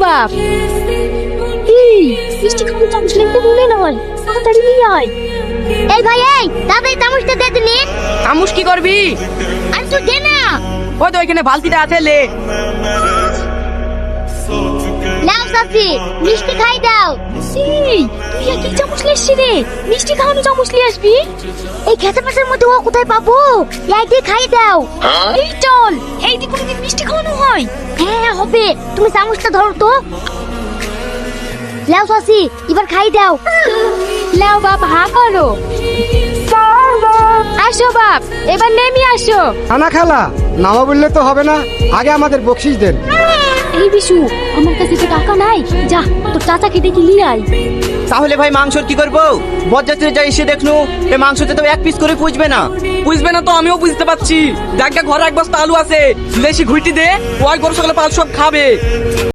বাপ, এই মিষ্টি খাওয়ার চামচ লেগে বলে নয়, তাড়াতাড়ি নিয়ে আয়। এই ভাই, এই তাড়াতাড়ি চামচটা দে দিনি। চামচ কি করবি? আর তুই দে না। ওই তো এখানে বালতিটা আছে, লে। নাও চাচি, মিষ্টি খাই দাও। এই তুই কি চামচ লেসছি রে? মিষ্টি খাওয়ানো চামচ নিয়ে আসবি? এই খেতে পাশের মধ্যে ও কোথায় পাবো? এই দিয়ে খাই দাও। এই চল, এই দি কোনদিন মিষ্টি খাওয়ানো হয়? হ্যাঁ হবে, তুমি চামচটা ধরো তো। লাও চাচি, এবার খাই দাও। লাও বাপ, হা করো। আসো বাপ, এবার নেমে আসো। খানা খালা নামা বললে তো হবে না, আগে আমাদের বকশিস দেন। এই বিশু, আমার কাছে তো টাকা নাই, যা তোর চাচাকে ডেকে নিয়ে আয়। তাহলে ভাই মাংসর কি করবো? বরযাত্রী যা এসে দেখনু এই মাংসতে তো এক পিস করে পুজবে না। বুঝবে না তো আমিও বুঝতে পারছি। দেখ ঘরে এক বস্তা আলু আছে, দেশি ঘুইটি দে, ওই গরু সকালে পাল সব খাবে।